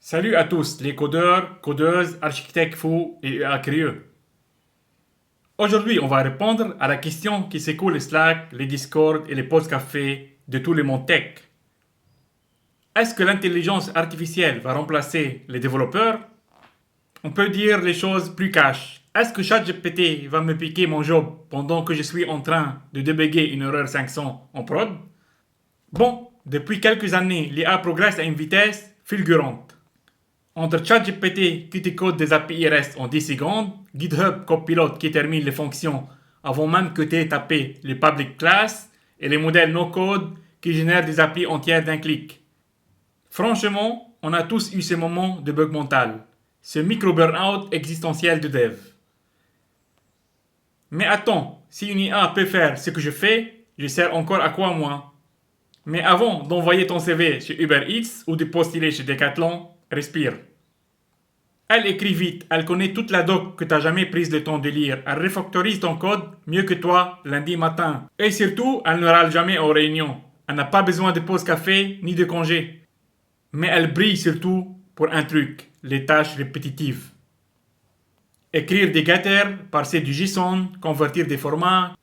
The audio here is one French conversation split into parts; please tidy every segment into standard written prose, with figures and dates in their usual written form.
Salut à tous les codeurs, codeuses, architectes fous et IA curieux. Aujourd'hui, on va répondre à la question qui secoue les Slack, les Discord et les pauses café de tout le monde tech. Est-ce que l'intelligence artificielle va remplacer les développeurs? On peut dire les choses plus cash. Est-ce que ChatGPT va me piquer mon job pendant que je suis en train de débugger une erreur 500 en prod? Bon, depuis quelques années, l'IA progresse à une vitesse fulgurante. Entre ChatGPT qui te code des API REST en 10 secondes, GitHub Copilot qui termine les fonctions avant même que tu aies tapé les public class et les modèles no-code qui génèrent des API entières d'un clic. Franchement, on a tous eu ces moments de bug mental, ce micro-burnout existentiel de dev. Mais attends, si une IA peut faire ce que je fais, je sers encore à quoi moi? Mais avant d'envoyer ton CV chez Uber Eats ou de postuler chez Decathlon, respire. Elle écrit vite, elle connaît toute la doc que t'as jamais prise le temps de lire, elle refactorise ton code mieux que toi lundi matin. Et surtout, elle ne râle jamais aux réunions. Elle n'a pas besoin de pause café ni de congé. Mais elle brille surtout pour un truc, les tâches répétitives. Écrire des getters, parser du JSON, convertir des formats.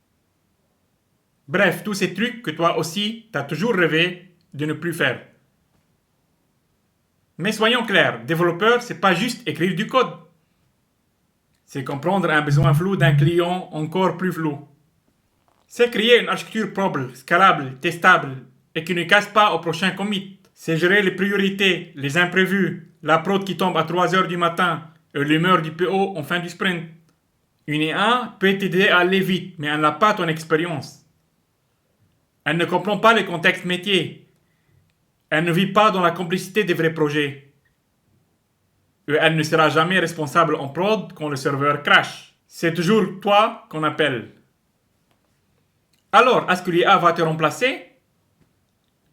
Bref, tous ces trucs que toi aussi t'as toujours rêvé de ne plus faire. Mais soyons clairs, développeur, c'est pas juste écrire du code. C'est comprendre un besoin flou d'un client encore plus flou. C'est créer une architecture probable, scalable, testable et qui ne casse pas au prochain commit. C'est gérer les priorités, les imprévus, la prod qui tombe à 3 heures du matin et l'humeur du PO en fin du sprint. Une IA peut t'aider à aller vite, mais elle n'a pas ton expérience. Elle ne comprend pas les contextes métiers. Elle ne vit pas dans la complexité des vrais projets. Et elle ne sera jamais responsable en prod quand le serveur crash. C'est toujours toi qu'on appelle. Alors, est-ce que l'IA va te remplacer?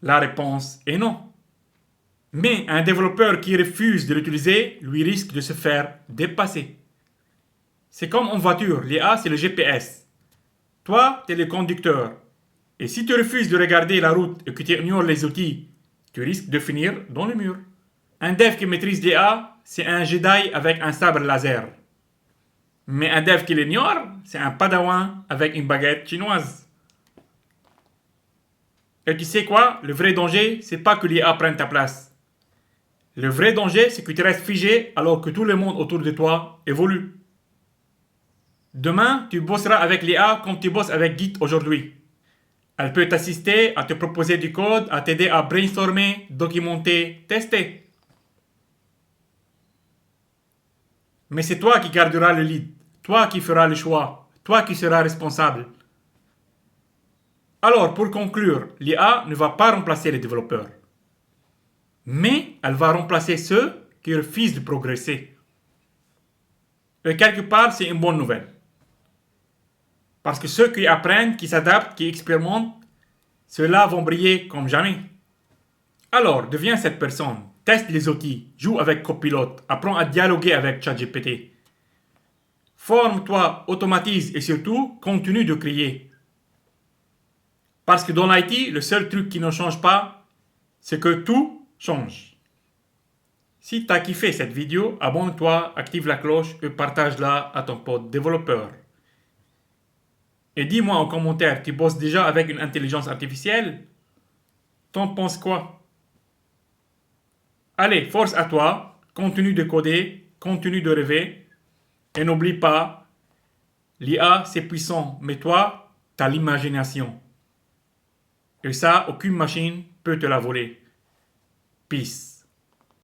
La réponse est non. Mais un développeur qui refuse de l'utiliser, lui risque de se faire dépasser. C'est comme en voiture, l'IA c'est le GPS. Toi, tu es le conducteur. Et si tu refuses de regarder la route et que tu ignores les outils, tu risques de finir dans le mur. Un dev qui maîtrise l'IA, c'est un Jedi avec un sabre laser. Mais un dev qui l'ignore, c'est un padawan avec une baguette chinoise. Et tu sais quoi? Le vrai danger, c'est pas que l'IA prenne ta place. Le vrai danger, c'est que tu restes figé alors que tout le monde autour de toi évolue. Demain, tu bosseras avec l'IA comme tu bosses avec Git aujourd'hui. Elle peut t'assister, à te proposer du code, à t'aider à brainstormer, documenter, tester. Mais c'est toi qui garderas le lead, toi qui feras le choix, toi qui seras responsable. Alors, pour conclure, l'IA ne va pas remplacer les développeurs. Mais elle va remplacer ceux qui refusent de progresser. Et quelque part, c'est une bonne nouvelle. Parce que ceux qui apprennent, qui s'adaptent, qui expérimentent, ceux-là vont briller comme jamais. Alors, deviens cette personne. Teste les outils, joue avec Copilot, apprends à dialoguer avec ChatGPT. Forme-toi, automatise et surtout, continue de créer. Parce que dans l'IT, le seul truc qui ne change pas, c'est que tout change. Si tu as kiffé cette vidéo, abonne-toi, active la cloche et partage-la à ton pote développeur. Et dis-moi en commentaire, tu bosses déjà avec une intelligence artificielle? T'en penses quoi? Allez, force à toi, continue de coder, continue de rêver, et n'oublie pas, l'IA c'est puissant, mais toi, t'as l'imagination. Et ça, aucune machine peut te la voler. Peace.